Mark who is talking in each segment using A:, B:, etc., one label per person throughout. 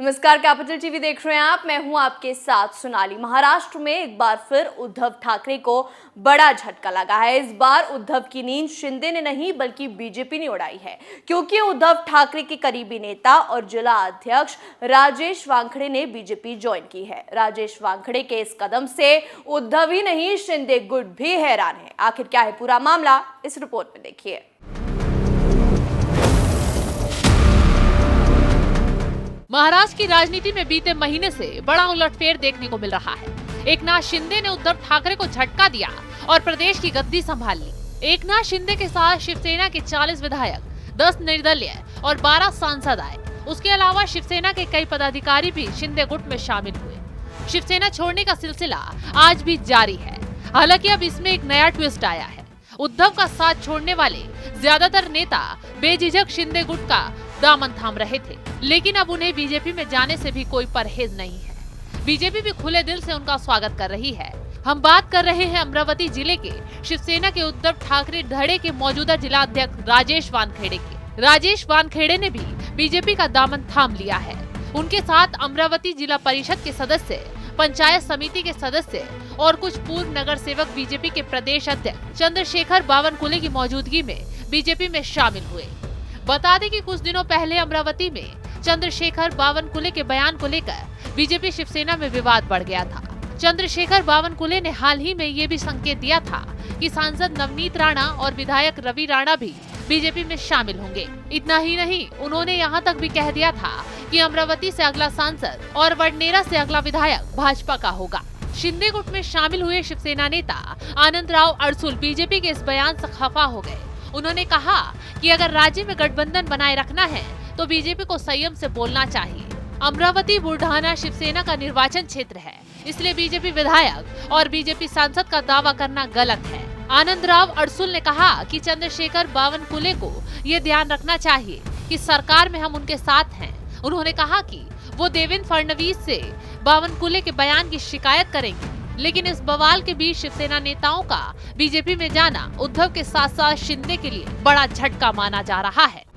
A: नमस्कार, capital TV देख रहे हैं आप। मैं हूं आपके साथ सोनाली। महाराष्ट्र में एक बार फिर उद्धव ठाकरे को बड़ा झटका लगा है। इस बार उद्धव की नींद शिंदे ने नहीं बल्कि बीजेपी ने उड़ाई है, क्योंकि उद्धव ठाकरे के करीबी नेता और जिला अध्यक्ष राजेश वानखेड़े ने बीजेपी ज्वाइन की है। राजेश वानखेड़े के इस कदम से उद्धव ही नहीं, शिंदे गुट भी हैरान है। आखिर क्या है पूरा मामला, इस रिपोर्ट में देखिए।
B: महाराष्ट्र की राजनीति में बीते महीने से बड़ा उलटफेर देखने को मिल रहा है। एकनाथ शिंदे ने उद्धव ठाकरे को झटका दिया और प्रदेश की गद्दी संभाल ली। एकनाथ शिंदे के साथ शिवसेना के 40 विधायक, 10 निर्दलीय और 12 सांसद आए। उसके अलावा शिवसेना के कई पदाधिकारी भी शिंदे गुट में शामिल हुए। शिवसेना छोड़ने का सिलसिला आज भी जारी है। हालांकि अब इसमें एक नया ट्विस्ट आया है। उद्धव का साथ छोड़ने वाले ज्यादातर नेता बेझिझक शिंदे गुट का दामन थाम रहे थे, लेकिन अब उन्हें बीजेपी में जाने से भी कोई परहेज नहीं है। बीजेपी भी खुले दिल से उनका स्वागत कर रही है। हम बात कर रहे हैं अमरावती जिले के शिवसेना के उद्धव ठाकरे धड़े के मौजूदा जिला अध्यक्ष राजेश वानखेड़े के। राजेश वानखेड़े ने भी बीजेपी का दामन थाम लिया है। उनके साथ अमरावती जिला परिषद के सदस्य, पंचायत समिति के सदस्य और कुछ पूर्व नगर सेवक बीजेपी के प्रदेश अध्यक्ष चंद्रशेखर बावनकुले की मौजूदगी में बीजेपी में शामिल हुए। बता दें कि कुछ दिनों पहले अमरावती में चंद्रशेखर बावनकुले के बयान को लेकर बीजेपी शिवसेना में विवाद बढ़ गया था। चंद्रशेखर बावनकुले ने हाल ही में ये भी संकेत दिया था कि सांसद नवनीत राणा और विधायक रवि राणा भी बीजेपी में शामिल होंगे। इतना ही नहीं, उन्होंने यहाँ तक भी कह दिया था कि अमरावती से अगला सांसद और वडनेरा से अगला विधायक भाजपा का होगा। शिंदे गुट में शामिल हुए शिवसेना नेता आनंदराव अडसूल बीजेपी के इस बयान से खफा हो गए। उन्होंने कहा कि अगर राज्य में गठबंधन बनाए रखना है तो बीजेपी को संयम से बोलना चाहिए। अमरावती बुल्ढाना शिवसेना का निर्वाचन क्षेत्र है, इसलिए बीजेपी विधायक और बीजेपी सांसद का दावा करना गलत है। आनंदराव अडसूल ने कहा कि चंद्रशेखर बावनकुले को ये ध्यान रखना चाहिए कि सरकार में हम उनके साथ हैं। उन्होंने कहा कि वो देवेंद्र फडणवीस से बावनकुले के बयान की शिकायत करेंगे, लेकिन इस बवाल के बीच शिवसेना नेताओं का बीजेपी में जाना उद्धव के साथ साथ शिंदे के लिए बड़ा झटका माना जा रहा है।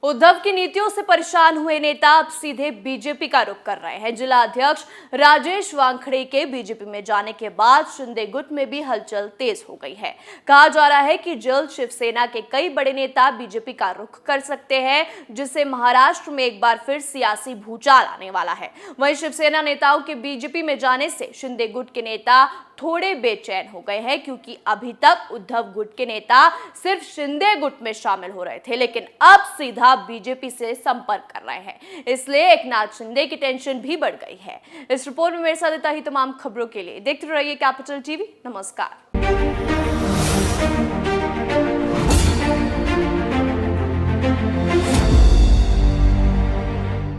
A: उद्धव की नीतियों से परेशान हुए नेता अब सीधे बीजेपी का रुख कर रहे हैं। जिला अध्यक्ष राजेश वानखेड़े के बीजेपी में जाने के बाद शिंदे गुट में भी हलचल तेज हो गई है। कहा जा रहा है कि जल्द शिवसेना के कई बड़े नेता बीजेपी का रुख कर सकते हैं, जिससे महाराष्ट्र में एक बार फिर सियासी भूचाल आने वाला है। वहीं शिवसेना नेताओं के बीजेपी में जाने से शिंदे गुट के नेता थोड़े बेचैन हो गए हैं, क्योंकि अभी तक उद्धव गुट के नेता सिर्फ शिंदे गुट में शामिल हो रहे थे, लेकिन अब सीधा बीजेपी से संपर्क कर रहे हैं। इसलिए एकनाथ शिंदे की टेंशन भी बढ़ गई है। इस रिपोर्ट में मेरे साथ इतना ही। तमाम खबरों के लिए देखते रहिए कैपिटल टीवी। नमस्कार।